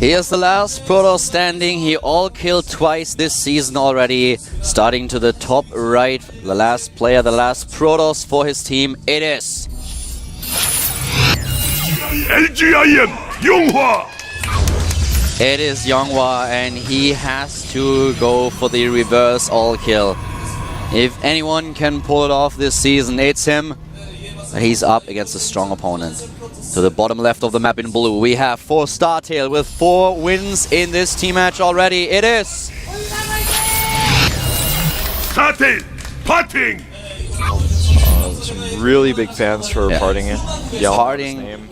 Here's the last Protoss standing. He all killed twice this season already. Starting to the top right, the last player, the last Protoss for his team. It is LGIM Yonghwa. It is Yonghwa, and he has to go for the reverse all kill. If anyone can pull it off this season, it's him. He's up against a strong opponent. To the bottom left of the map in blue, we have 4 StarTale with 4 wins in this team match already. It is StarTale Parting. Some really big fans for Parting. Parting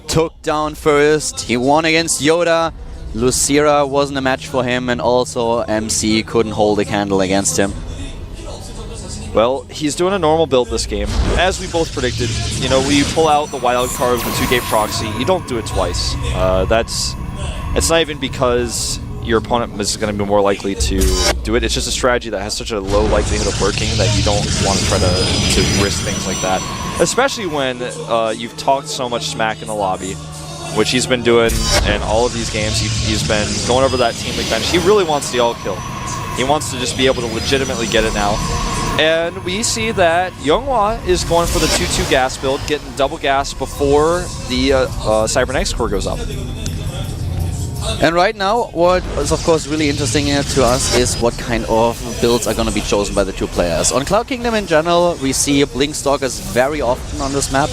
took down first. He won against Yoda. Lucira wasn't a match for him, and also MC couldn't hold a candle against him. Well, he's doing a normal build this game. As we both predicted, you know, when you pull out the wild card of the 2-gate proxy, you don't do it twice. It's not even because your opponent is going to be more likely to do it. It's just a strategy that has such a low likelihood of working that you don't want to try to risk things like that. Especially when you've talked so much smack in the lobby, which he's been doing in all of these games. He's been going over that team league bench. He really wants the all kill. He wants to just be able to legitimately get it now. And we see that Yonghwa is going for the 2-2 gas build, getting double gas before the Cybernetics core goes up. And right now, what is of course really interesting to us is what kind of builds are going to be chosen by the 2 players. On Cloud Kingdom in general, we see Blink Stalkers very often on this map.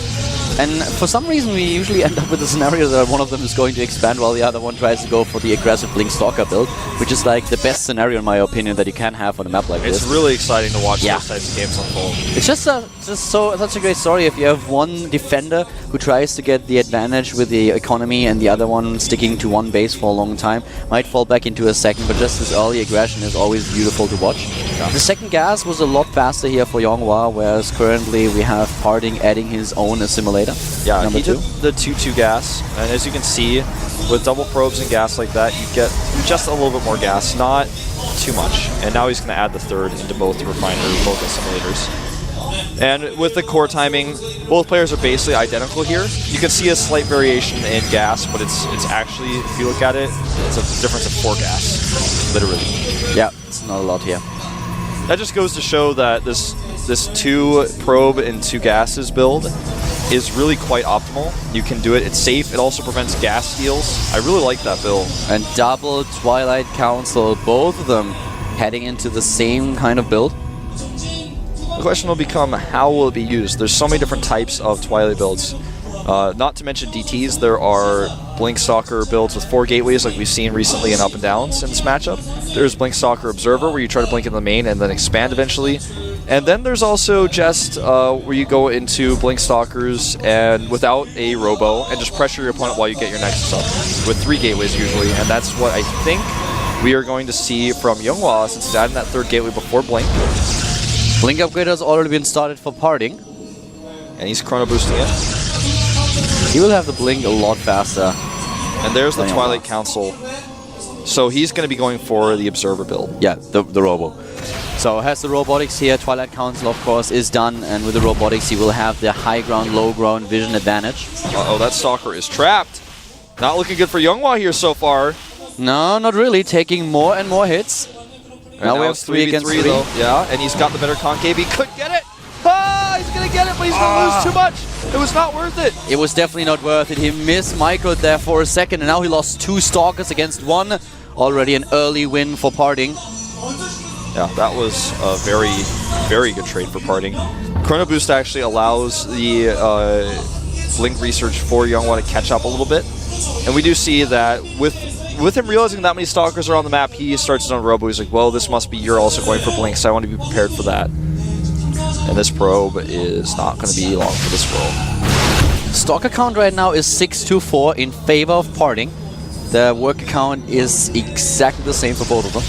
And for some reason, we usually end up with a scenario that one of them is going to expand while the other one tries to go for the aggressive Blink Stalker build, which is like the best scenario, in my opinion, that you can have on a map like this. It's really exciting to watch those types of games unfold. It's just such a great story if you have one defender who tries to get the advantage with the economy and the other one sticking to one base for a long time. Might fall back into a second, but just this early aggression is always beautiful to watch. Yeah. The second gas was a lot faster here for Yonghwa, whereas currently we have Parting adding his own assimilator. Yeah, he did the 2-2 gas, and as you can see, with double probes and gas like that, you get just a little bit more gas, not too much. And now he's going to add the third into both both assimilators. And with the core timing, both players are basically identical here. You can see a slight variation in gas, but it's actually, if you look at it, it's a difference of 4 gas, literally. Yeah, it's not a lot here. That just goes to show that this 2 probe and 2 gases build is really quite optimal. You can do it, it's safe, it also prevents gas steals. I really like that build. And double Twilight Council, both of them heading into the same kind of build. The question will become, how will it be used? There's so many different types of Twilight builds. Not to mention DTs, there are Blink Stalker builds with 4 gateways like we've seen recently in Up and Downs in this matchup. There's Blink Stalker Observer where you try to blink in the main and then expand eventually. And then there's also just where you go into Blink Stalkers and without a robo and just pressure your opponent while you get your Nexus up with 3 gateways usually. And that's what I think we are going to see from Yonghwa since he's adding that 3rd gateway before Blink. Blink upgrade has already been started for Parting. And he's chrono boosting it. He will have the Blink a lot faster. And there's the Twilight Council. So he's going to be going for the Observer build. Yeah, the robo. So has the robotics here, Twilight Council of course is done, and with the robotics he will have the high ground, low ground vision advantage. Uh-oh, that Stalker is trapped. Not looking good for Yonghwa here so far. No, not really, taking more and more hits. And now we have 3 against 3 though. Yeah, and he's got the better concave, he could get it! Ah, he's gonna get it, but he's gonna lose too much! It was not worth it! It was definitely not worth it, he missed-microed there for a second, and now he lost 2 Stalkers against 1. Already an early win for Parting. Yeah, that was a very, very good trade for Parting. Chrono Boost actually allows the Blink research for Yonghwa to catch up a little bit. And we do see that with him realizing that many Stalkers are on the map, he starts his own robo. He's like, well, this must be you're also going for Blink, so I want to be prepared for that. And this probe is not going to be long for this world. Stalker count right now is 6-4 in favor of Parting. The work count is exactly the same for both of them.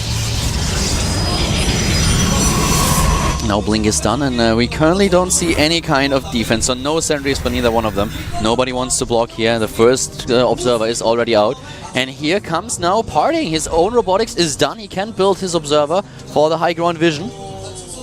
Now Blink is done, and we currently don't see any kind of defense, so no sentries for neither one of them. Nobody wants to block here. The first observer is already out. And here comes now Parting. His own robotics is done. He can build his observer for the high ground vision.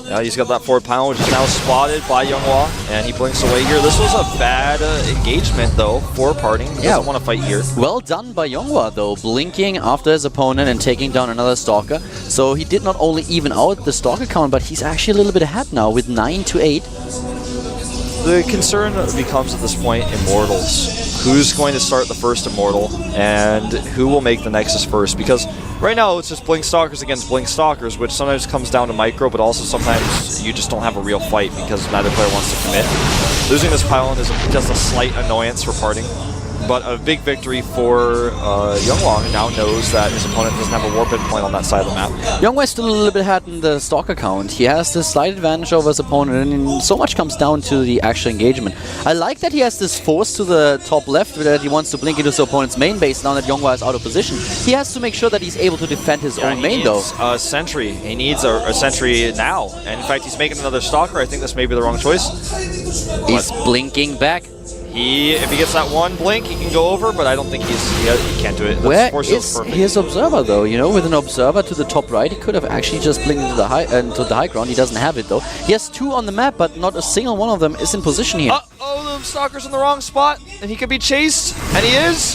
Yeah, he's got that forward pylon, which is now spotted by Younghwa, and he blinks away here. This was a bad engagement, though, for Parting. He doesn't want to fight here. Well done by Younghwa, though, blinking after his opponent and taking down another Stalker. So he did not only even out the Stalker count, but he's actually a little bit ahead now with 9 to 8. The concern becomes at this point, Immortals. Who's going to start the first Immortal, and who will make the Nexus first? Because right now it's just Blink Stalkers against Blink Stalkers, which sometimes comes down to micro, but also sometimes you just don't have a real fight because neither player wants to commit. Losing this pylon is just a slight annoyance for Parting, but a big victory for Younghwa, who now knows that his opponent doesn't have a warp point on that side of the map. Younghwa is still a little bit ahead in the Stalker count. He has this slight advantage over his opponent, and so much comes down to the actual engagement. I like that he has this force to the top left that he wants to blink into his opponent's main base now that Younghwa is out of position. He has to make sure that he's able to defend his own main, though. A sentry. He needs a sentry now. And in fact, he's making another Stalker. I think this may be the wrong choice. He's blinking back. If he gets that one blink, he can go over, but I don't think he can't do it. Where is his observer, though? You know, with an observer to the top right, he could have actually just blinked into the high ground. He doesn't have it, though. He has 2 on the map, but not a single one of them is in position here. Uh-oh, the Stalker's in the wrong spot, and he could be chased, and he is.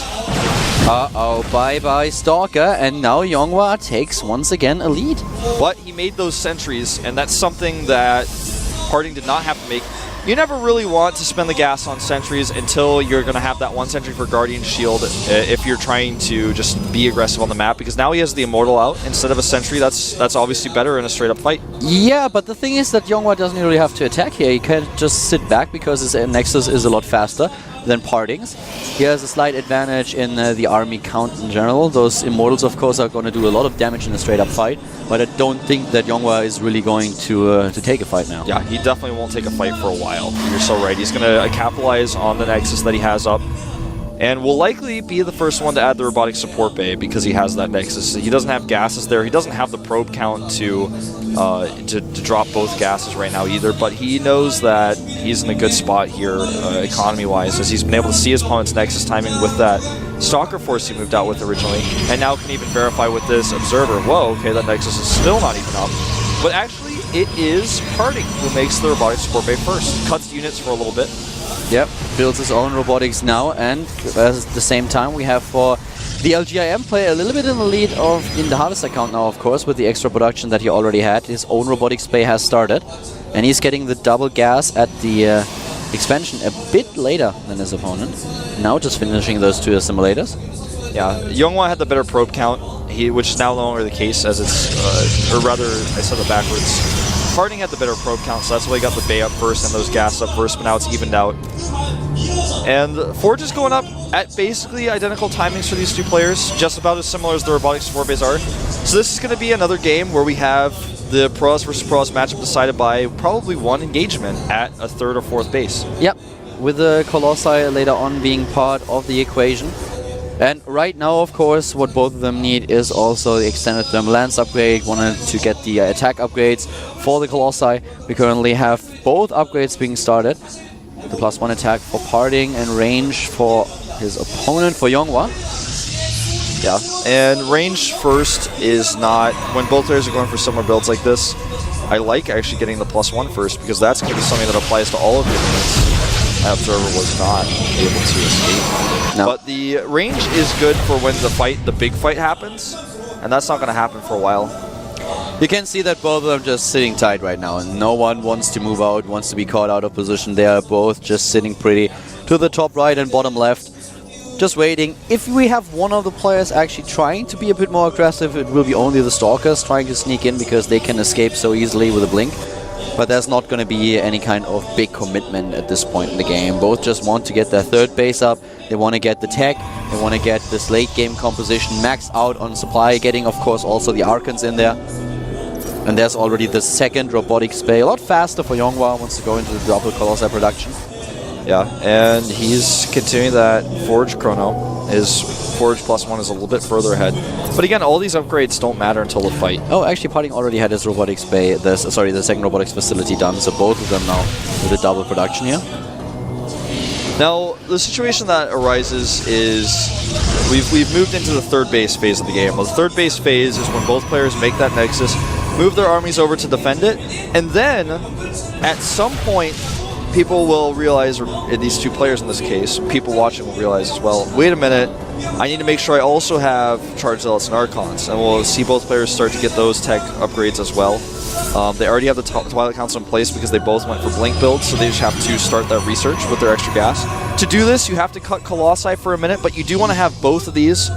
Uh-oh, bye-bye Stalker, and now Younghwa takes once again a lead. But he made those sentries, and that's something that Parting did not have to make. You never really want to spend the gas on sentries until you're going to have that one sentry for Guardian Shield if you're trying to just be aggressive on the map, because now he has the Immortal out instead of a sentry. That's obviously better in a straight-up fight. Yeah, but the thing is that Younghwa doesn't really have to attack here. He can just sit back because his Nexus is a lot faster than Parting's. He has a slight advantage in the army count in general. Those Immortals, of course, are going to do a lot of damage in a straight-up fight, but I don't think that Younghwa is really going to take a fight now. Yeah, he definitely won't take a fight for a while. You're so right. He's going to capitalize on the Nexus that he has up, and will likely be the first one to add the Robotic Support Bay because he has that Nexus. He doesn't have gases there. He doesn't have the probe count to drop both gases right now either, but he knows that he's in a good spot here economy-wise, as he's been able to see his opponent's Nexus timing with that Stalker Force he moved out with originally, and now can even verify with this Observer. Whoa, okay, that Nexus is still not even up. But actually, it is Parting who makes the Robotic Support Bay first. Cuts units for a little bit. Yep, builds his own robotics now, and at the same time we have for the LGIM player a little bit in the lead in the Harvest account now, of course, with the extra production that he already had. His own robotics bay has started, and he's getting the double gas at the expansion a bit later than his opponent. Now just finishing those 2 simulators. Yeah, Younghwa had the better probe count, which is now no longer the case, as it's, or rather, I said it backwards. Parting had the better probe count, so that's why he got the bay up first and those gas up first, but now it's evened out. And Forge is going up at basically identical timings for these 2 players, just about as similar as the Robotic Support Bays are. So this is going to be another game where we have the Pros versus Pros matchup decided by probably 1 engagement at a 3rd or 4th base. Yep, with the Colossi later on being part of the equation. And right now, of course, what both of them need is also the extended thermal lance upgrade. Wanted to get the attack upgrades for the Colossi. We currently have both upgrades being started. The +1 attack for Parting and range for his opponent, for Younghwa. Yeah, and range first is not, when both players are going for similar builds like this, I like actually getting the +1 first, because that's going to be something that applies to all of your units. My Observer was not able to escape. No. But the range is good for when the big fight happens, and that's not going to happen for a while. You can see that both of them just sitting tight right now, and no one wants to move out, wants to be caught out of position. They are both just sitting pretty to the top right and bottom left, just waiting. If we have one of the players actually trying to be a bit more aggressive, it will be only the Stalkers trying to sneak in, because they can escape so easily with a blink. But there's not going to be any kind of big commitment at this point in the game. Both just want to get their 3rd base up. They want to get the tech. They want to get this late game composition max out on supply, getting, of course, also the Archons in there. And there's already the 2nd robotics bay. A lot faster for Younghwa, wants to go into the double Colossi production. Yeah, and he's continuing that Forge chrono. His Forge +1 is a little bit further ahead. But again, all these upgrades don't matter until the fight. Oh, actually, Parting already had his robotics bay, the 2nd robotics facility done, so both of them now with a double production here. Now, the situation that arises is we've moved into the 3rd base phase of the game. Well, the 3rd base phase is when both players make that Nexus, move their armies over to defend it, and then at some point people will realize, or these two players in this case, people watching will realize as well, wait a minute, I need to make sure I also have Charge Zealots and Archons, and we'll see both players start to get those tech upgrades as well. They already have the Twilight Council in place because they both went for Blink builds, so they just have to start that research with their extra gas. To do this, you have to cut Colossi for a minute, but you do want to have both of these.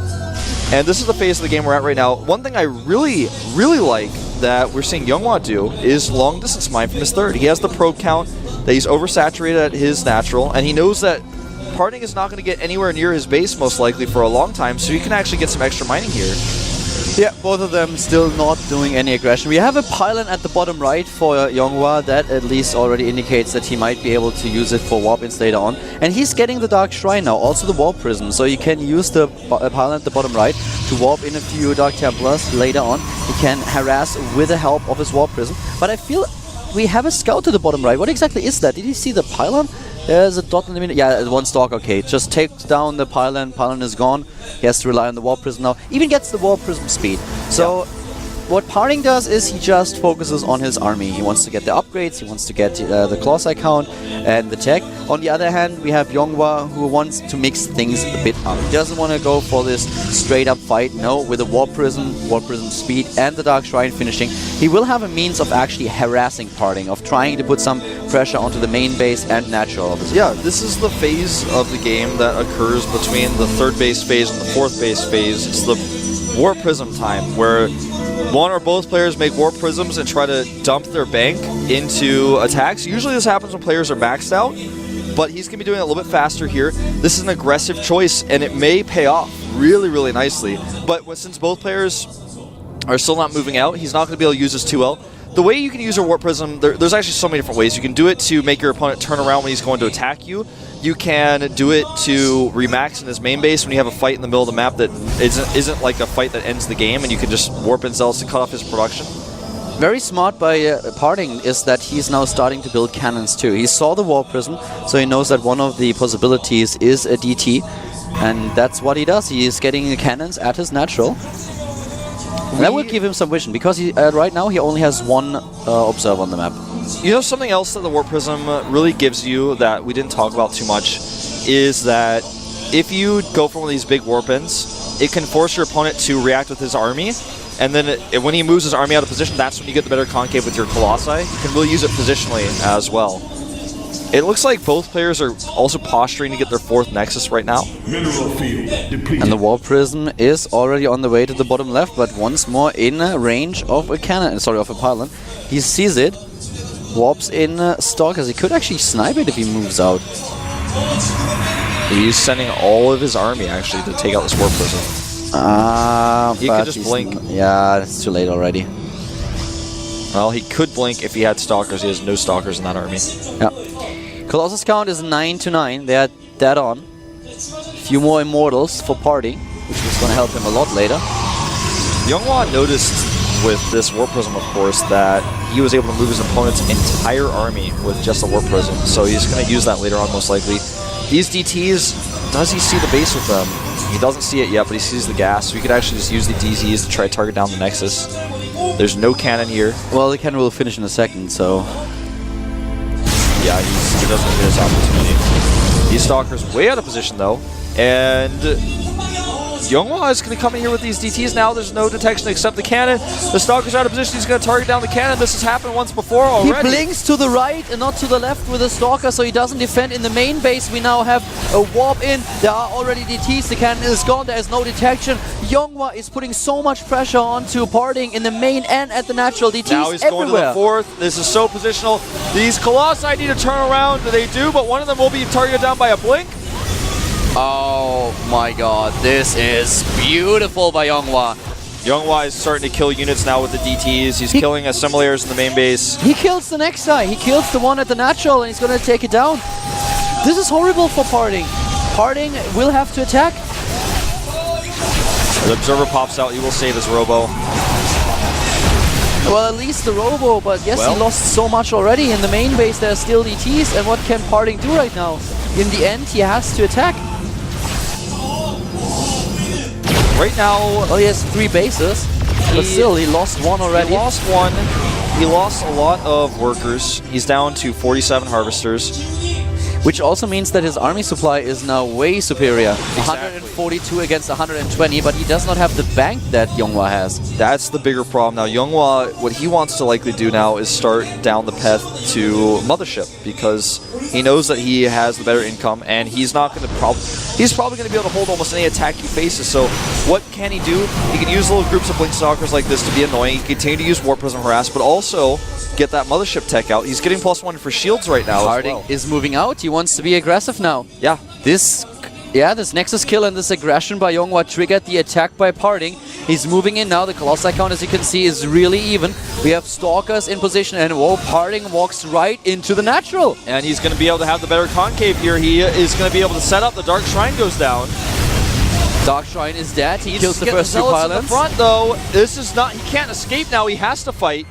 And this is the phase of the game we're at right now. One thing I really, really like that we're seeing Younghwa do is long distance mine from his third. He has the probe count that he's oversaturated at his natural, and he knows that Parting is not going to get anywhere near his base most likely for a long time, so he can actually get some extra mining here. Yeah, both of them still not doing any aggression. We have a pylon at the bottom right for Younghwa. That at least already indicates that he might be able to use it for warp-ins later on. And he's getting the Dark Shrine now, also the Warp Prism. So you can use the pylon at the bottom right to warp in a few Dark Templars later on. He can harass with the help of his Warp Prism. But I feel we have a scout to the bottom right. What exactly is that? Did you see the pylon? There's a dot in the middle. Yeah, one stalk. Okay, just takes down the pylon. Pylon is gone. He has to rely on the Warp Prism now. Even gets the Warp Prism speed. So what Parting does is he just focuses on his army. He wants to get the upgrades. He wants to get the Colossi count and the tech. On the other hand, we have Younghwa who wants to mix things a bit up. He doesn't want to go for this straight up fight. No, with the Warp Prism speed, and the Dark Shrine finishing, he will have a means of actually harassing Parting, of trying to put some pressure onto the main base and natural opposition. Yeah, this is the phase of the game that occurs between the third base phase and the fourth base phase. It's the Warp Prism time, where one or both players make Warp Prisms and try to dump their bank into attacks. Usually this happens when players are maxed out, but he's going to be doing it a little bit faster here. This is an aggressive choice, and it may pay off really, really nicely. But since both players are still not moving out, he's not going to be able to use his 2L. The way you can use your Warp Prism, there's actually so many different ways. You can do it to make your opponent turn around when he's going to attack you. You can do it to remax in his main base when you have a fight in the middle of the map that isn't like a fight that ends the game, and you can just warp in Zealots to cut off his production. Very smart by Parting is that he's now starting to build cannons too. He saw the Warp Prism, so he knows that one of the possibilities is a DT, and that's what he does. He is getting the cannons at his natural. That will give him some vision, because he, right now he only has one observer on the map. You know, something else that the Warp Prism really gives you that we didn't talk about too much is that if you go for one of these big warp-ins, it can force your opponent to react with his army, and then when he moves his army out of position, that's when you get the better concave with your Colossi. You can really use it positionally as well. It looks like both players are also posturing to get their fourth Nexus right now. And the Warp Prism is already on the way to the bottom left, but once more in range of a cannon, sorry, of a pylon. He sees it, warps in Stalkers. He could actually snipe it if he moves out. He's sending all of his army actually to take out this Warp Prism. He could just blink. Yeah, it's too late already. Well, he could blink if he had Stalkers. He has no Stalkers in that army. Yeah. Colossus count is 9 to 9. They are dead on. A few more Immortals for Party, which is going to help him a lot later. Younghwa noticed with this Warp Prism, of course, that he was able to move his opponent's entire army with just a Warp Prism. So he's going to use that later on, most likely. These DTs, does he see the base with them? He doesn't see it yet, but he sees the gas. So he could actually just use the DZs to try to target down the Nexus. There's no cannon here. Well, the cannon will finish in a second, so... Yeah, he doesn't get his opportunity. These Stalkers way out of position, though. And Younghwa is going to come in here with these DTs now. There's no detection except the cannon. The Stalker's out of position. He's going to target down the cannon. This has happened once before already. He blinks to the right and not to the left with the Stalker, so he doesn't defend in the main base. We now have a warp in. There are already DTs. The cannon is gone. There is no detection. Younghwa is putting so much pressure onto Parting in the main and at the natural. DTs now he's everywhere. Going to the fourth. This is so positional. These Colossi need to turn around. They do, but one of them will be targeted down by a blink. Oh my god, this is beautiful by Younghwa. Younghwa is starting to kill units now with the DTs. He's killing assimilators in the main base. He kills the next guy. He kills the one at the natural, and he's going to take it down. This is horrible for Parting. Parting will have to attack. The Observer pops out. He will save his Robo. Well, at least the Robo, but yes, he lost so much already. In the main base, there are still DTs, and what can Parting do right now? In the end, he has to attack. Right now, well, he has 3 bases. But still, he lost one already. He lost one. He lost a lot of workers. He's down to 47 harvesters. Which also means that his army supply is now way superior. Exactly. 142 against 120, but he does not have the bank that Yonghwa has. That's the bigger problem now. Yonghwa, what he wants to likely do now is start down the path to Mothership, because he knows that he has the better income, and he's not going to he's probably going to be able to hold almost any attack he faces. So what can he do? He can use little groups of Blink Stalkers like this to be annoying. He can continue to use Warp Prism Harass, but also get that Mothership tech out. He's getting +1 for shields right now. Harding is moving out. He wants to be aggressive now. Yeah. This Nexus kill and this aggression by Yonghwa triggered the attack by Parting. He's moving in now. The Colossi count, as you can see, is really even. We have Stalkers in position, and whoa, Parting walks right into the natural. And he's going to be able to have the better concave here. He is going to be able to set up. The Dark Shrine goes down. Dark Shrine is dead. He kills the first two Zealots in pylons. the front, though. This is not... He can't escape now. He has to fight.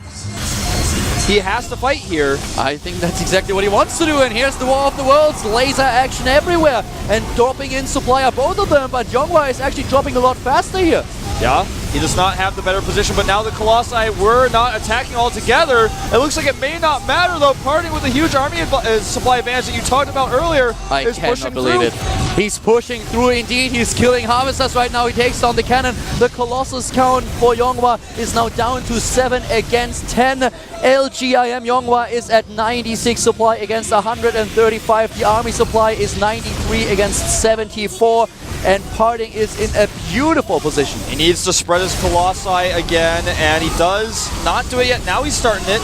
He has to fight here. I think that's exactly what he wants to do, and here's the War of the Worlds. Laser action everywhere, and dropping in supply of both of them, but Yonghwa is actually dropping a lot faster here. Yeah, he does not have the better position, but now the Colossi were not attacking all together. It looks like it may not matter, though. Parting with a huge army supply advantage that you talked about earlier is pushing believe through. it. He's pushing through indeed. He's killing Harvesters right now. He takes down the cannon. The Colossus count for Yonghwa is now down to 7 against 10. LGIM Yonghwa is at 96 supply against 135. The army supply is 93 against 74. And Parting is in a beautiful position. He needs to spread his Colossi again, and he does not do it yet. Now he's starting it,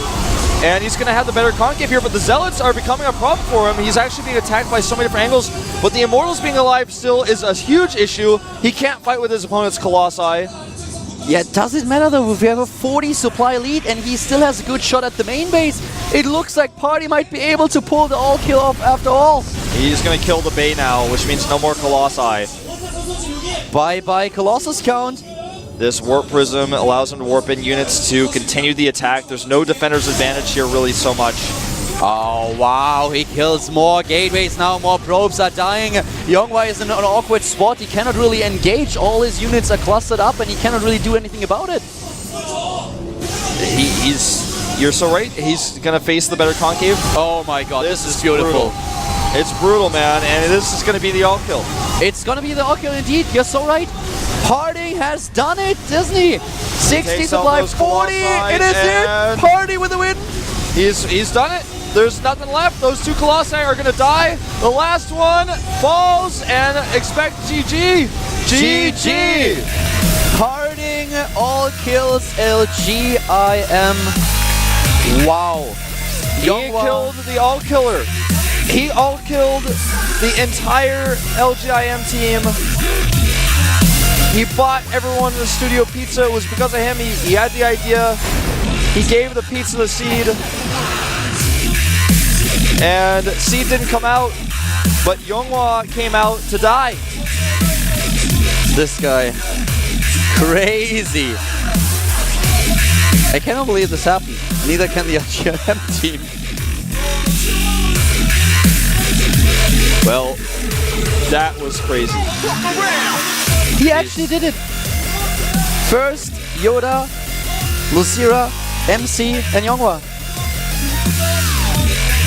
and he's going to have the better concave here, but the Zealots are becoming a problem for him. He's actually being attacked by so many different angles, but the Immortals being alive still is a huge issue. He can't fight with his opponent's Colossi. Yeah, does it matter though? If we have a 40 supply lead and he still has a good shot at the main base, it looks like Party might be able to pull the all-kill off after all. He's going to kill the Bay now, which means no more Colossi. Bye-bye Colossus count. This Warp Prism allows him to warp in units to continue the attack. There's no defender's advantage here really so much. Oh, wow, he kills more gateways now, more probes are dying. Yonghwa is in an awkward spot. He cannot really engage. All his units are clustered up and he cannot really do anything about it. You're so right. He's going to face the better concave. Oh my god, this is beautiful. Brutal. It's brutal, man, and this is going to be the all-kill. It's going to be the all-kill indeed. You're so right. Party has done it, doesn't he? 60 supply, 40. It is it. Party with the win. He's done it. There's nothing left. Those two Colossi are going to die. The last one falls, and expect GG. GG. Parting all kills LGIM. Wow. He killed the all-killer. He all-killed the entire LGIM team. He bought everyone the studio pizza. It was because of him. He had the idea. He gave the pizza to Seed. And Seed didn't come out, but Yonghwa came out to die. This guy. Crazy. I cannot believe this happened. Neither can the LGIM team. Well, that was crazy. He actually did it. First, Yoda, Lucira, MC, and Yonghwa.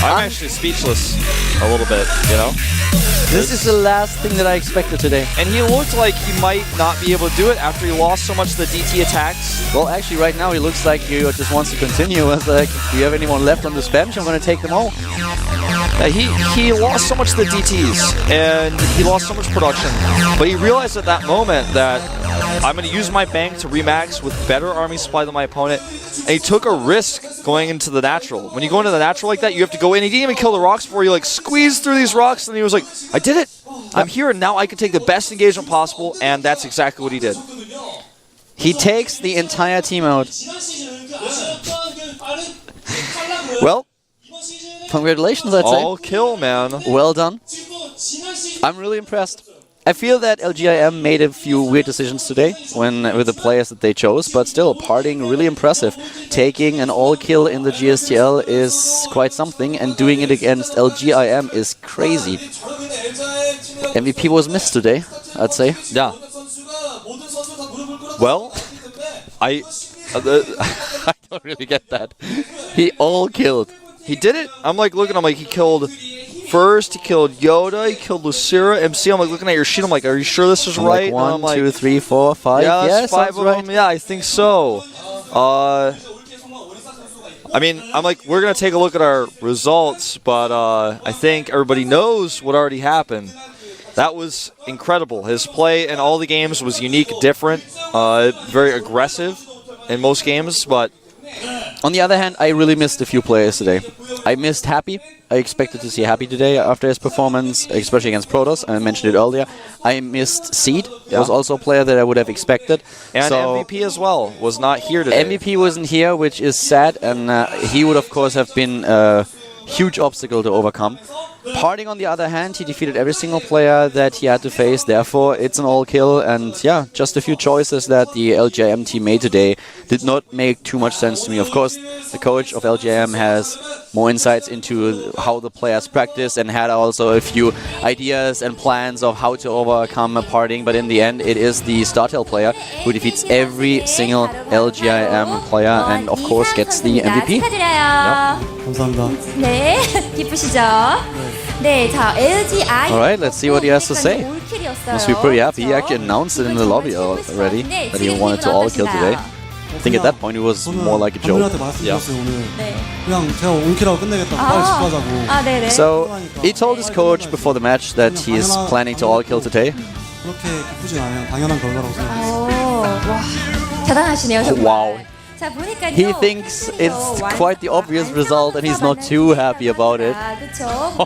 I'm actually speechless a little bit, you know? This is the last thing that I expected today. And he looked like he might not be able to do it after he lost so much of the DT attacks. Well, actually, right now he looks like he just wants to continue. It's like, do you have anyone left on this bench? I'm going to take them all. He lost so much of the DTs, and he lost so much production. But he realized at that moment that I'm going to use my bank to remax with better army supply than my opponent. And he took a risk going into the natural. When you go into the natural like that, you have to go in. He didn't even kill the rocks before. He like squeezed through these rocks, and he was like, I did it. I'm here, and now I can take the best engagement possible, and that's exactly what he did. He takes the entire team out. Well, congratulations, I'd say. All kill, man. Well done. I'm really impressed. I feel that LGIM made a few weird decisions today with the players that they chose, but still, Parting really impressive. Taking an all-kill in the GSTL is quite something, and doing it against LGIM is crazy. MVP was missed today, I'd say. Yeah. Well, I don't really get that. He all killed. He did it. I'm like looking. I'm like he killed. First, he killed Yoda. He killed Lucira. MC. I'm like looking at your sheet. I'm like, are you sure this is right? Like 1, I'm like, 2, 3, 4, 5. Yeah, that's yeah, 5 of right. them. Yeah, I think so. I mean, I'm like, we're gonna take a look at our results, but I think everybody knows what already happened. That was incredible. His play in all the games was unique, different, very aggressive in most games, but on the other hand, I really missed a few players today. I missed Happy. I expected to see Happy today after his performance, especially against Protoss. I mentioned it earlier. I missed Seed. Yeah. Was also a player that I would have expected. And so MVP as well was not here today. MVP wasn't here, which is sad, and he would of course have been a huge obstacle to overcome. Parting, on the other hand, he defeated every single player that he had to face. Therefore, it's an all-kill, and yeah, just a few choices that the LGIM team made today did not make too much sense to me. Of course, the coach of LGIM has more insights into how the players practice and had also a few ideas and plans of how to overcome a parting, but in the end, it is the StarTale player who defeats every single LGIM player and, of course, gets the MVP. 축하드려요. 감사합니다. 네, 기쁘시죠? 네, 자, LGI. Alright, let's see what he has to say. 올킬이었어요. Must be pretty happy. He actually announced it in the lobby already that he wanted to all kill today. I think at that point it was more like a joke. 감독님한테 말씀드렸어요 오늘. 네. 그냥 제가 올킬하고 끝내겠다. 빨리 집 가자고. 아, 네네. So he told his coach before the match that he's planning to all kill today. 그렇게 기쁘진 않아요. 당연한 결과라고 생각해요. 와, 대단하시네요. 정말. Wow. 자, 보니까요. He thinks it's quite the obvious result and he's not too happy about it. 그렇죠.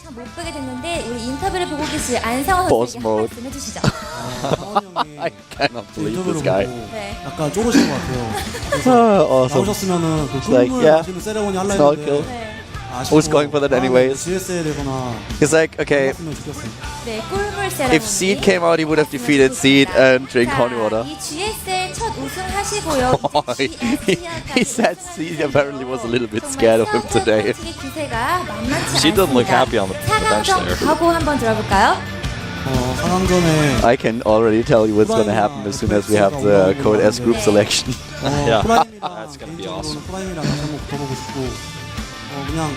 참 못 보게 됐는데 우리 인터뷰를 보고 계신 안상원 Boss 선수에게 한 mode. 말씀 해주시죠. I cannot believe this guy. 네. 약간 쪼르신 것 같아요. Awesome. 나오셨으면은 그 like, 꿀물 yeah, 마시는 세레모니 하려 it's all kill. 했는데 네. Who's going for that anyways? GSTL에거나 He's like, okay, 했으면 좋겠어요. 네, 꿀물 세라모니. if Seed came out, he would have defeated Seed and drink holy water. 이 GSL 첫 우승하시고요. He said Seed apparently was a little bit scared of him today. Seed doesn't look happy on the bench there. 각오 한번 들어볼까요? 4강전에 I can already tell you what's going to happen as soon as we have the Code S group selection. Yeah. 프라임이랑 That's gonna be awesome. 프라임이랑 같이 한번 붙어보고 싶고 그냥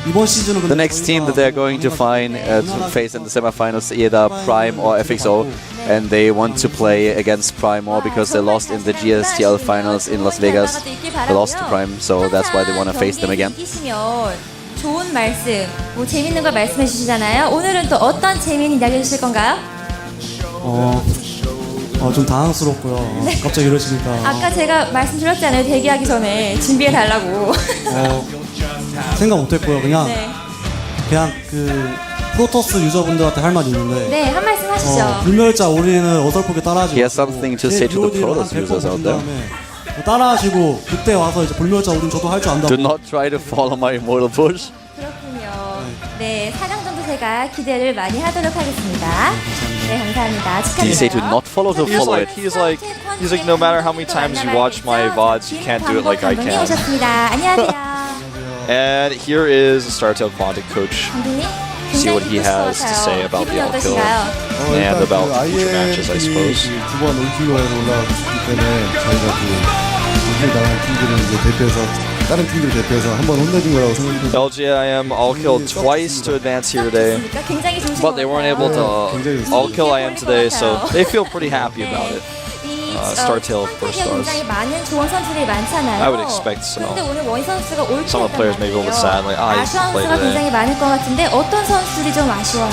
이번 시즌은 The next team that they're going to find to face in the semifinals either Prime or FXO, and they want to play against Prime more because they lost in the GSTL finals in Las Vegas. They lost to Prime, so that's why they want to face them again. 좋은 말씀, 뭐 재밌는 걸 말씀해 주시잖아요. 오늘은 또 어떤 재미있는 이야기 해주실 건가요? 좀 당황스럽고요. 갑자기 이러시니까 아까 제가 말씀드렸잖아요. 대기하기 전에 준비해 달라고. 생각 못했고요. 그냥 네. 그냥 그 프로토스 유저분들한테 할 말이 있는데 네, 한 말씀 하시죠. 불멸자 올인을 어설프게 따라하지 He has something to say to the Protoss users out there. 따라하시고 그때 와서 이제 불멸자 올인 저도 할 줄 안다고. Do not try to follow my immortal push. 그렇군요. 네, 4강전도 제가 기대를 많이 하도록 하겠습니다. 네, 감사합니다. Did he say to 축하드려요. not follow, to follow it? He's like, no matter how many times you watch my VODs, you can't do it like I 감독님 can. 오셨습니다. 안녕하세요. And here is the StarTale Quantic coach. 감독님. See what he has to say about the all kill and about future matches, I suppose. 두번 올킬로에 올라왔기 때문에 저희가 올킬 당한 팀들을 이제 대표해서 다른 팀들 대표해서 한번 혼내준 거라고 생각합니다. LGIM all killed twice to advance here today, 굉장히 좋으신 but they weren't able to all kill IM today, so they feel pretty happy about it. StarTale, of course, does. 굉장히 많은 좋은 선수들이 많잖아요. I would expect so. 근데 오늘 원희 선수가 올킬했단 Some of the players may be a little sad, like, he 아쉬운 played 선수가 today. 굉장히 많을 것 같은데 어떤 선수들이 좀 아쉬워요?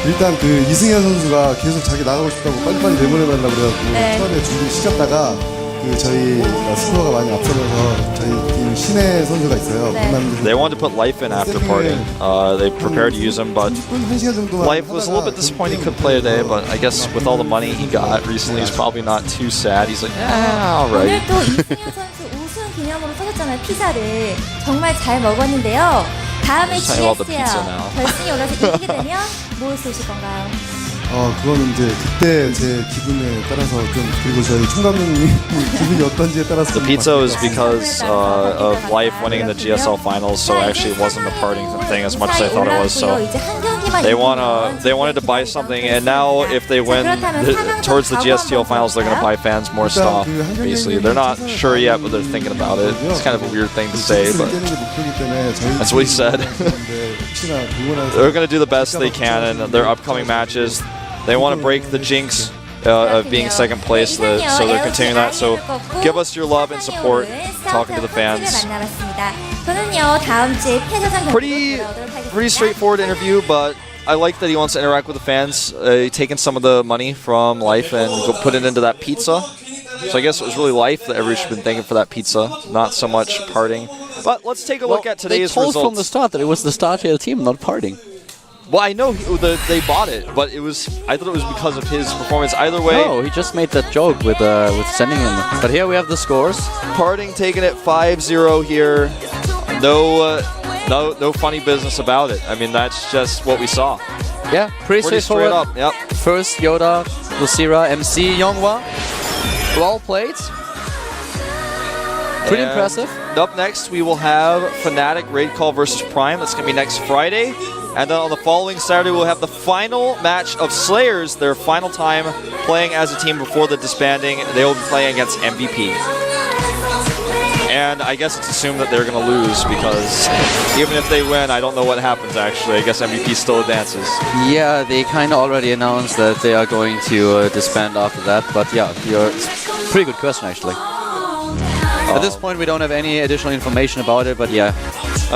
일단 그 이승현 선수가 계속 자기 나가고 싶다고 빨리빨리 내보내달라고 그래갖고 네. 처음에 준비 시켰다가 그 저희 스코어가 많이 앞서면서 저희 팀 신혜 선수가 있어요. 네. They wanted to put Life in after parting. They prepared to use him, but 1시간 정도만 Life was a little bit disappointed he couldn't play today, but I guess with all the money he got recently, he's probably not too sad. He's like, all 오늘 right. 또 이승현 선수 우승 기념으로 쏘셨잖아요. 피자를 정말 잘 먹었는데요. 다음에 Just talking about the GSTL pizza now. 결승에 올라서 이기게 되면 뭘 쏘실 건가요? 그거는 이제 그때 제 기분에 따라서 좀 그리고 저희 총감독님 기분이 어떤지에 따라서 The pizza was because of Life winning in the GSL finals, so actually it wasn't a parting thing as much as I thought it was. So 이제 한 경기만 They wanted to buy something, and now if they win towards the GSTL finals, they're going to buy fans more stuff. Basically, they're not sure yet, but they're thinking about it. It's kind of a weird thing to say, but that's what he said. They're going to do the best they can in their upcoming matches. They want to break the jinx of being second place, so they're continuing that. So give us your love and support, talking to the fans. Pretty straightforward interview, but I like that he wants to interact with the fans. Taking some of the money from Life and go put it into that pizza. So I guess it was really Life that everybody should have been thanking for that pizza, not so much parting. But let's take a look at today's results. They told from the start that it was the StarTale team, not parting. Well, I know they bought it, but I thought it was because of his performance. Either way, no, he just made that joke with sending him. But here we have the scores. Parting taking it 5-0 here. No funny business about it. I mean, that's just what we saw. Yeah, pretty straightforward. Straight up. Yep. First Yoda, Lucira, MC, Yonghwa. Well played. Pretty impressive. Up next, we will have Fnatic Raid Call versus Prime. That's going to be next Friday. And then on the following Saturday, we'll have the final match of Slayers, their final time playing as a team before the disbanding. They will be playing against MVP. And I guess it's assumed that they're going to lose because even if they win, I don't know what happens, actually. I guess MVP still advances. Yeah, they kind of already announced that they are going to disband after that. But yeah, it's a pretty good question, actually. At this point, we don't have any additional information about it, but yeah.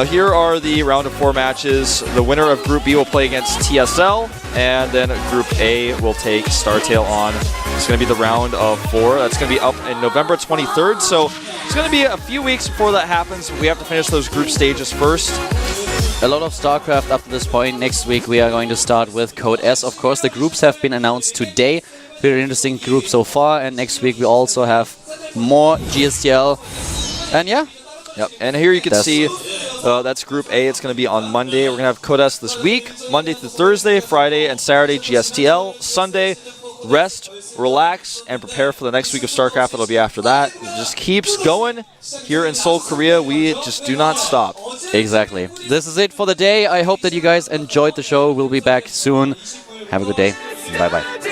Here are the round of 4 matches. The winner of Group B will play against TSL, and then Group A will take StarTale on. It's going to be the round of 4. That's going to be up in November 23rd, so it's going to be a few weeks before that happens. We have to finish those group stages first. A lot of StarCraft up to this point. Next week, we are going to start with Code S, of course. The groups have been announced today. Very interesting group so far, and next week we also have more GSTL. And yeah. Yep. And here you can see that's Group A. It's going to be on Monday. We're going to have Code S this week, Monday through Thursday, Friday and Saturday GSTL, Sunday rest, relax, and prepare for the next week of StarCraft. It'll be after that. It just keeps going. Here in Seoul, Korea, we just do not stop. Exactly. This is it for the day. I hope that you guys enjoyed the show. We'll be back soon. Have a good day. Bye-bye.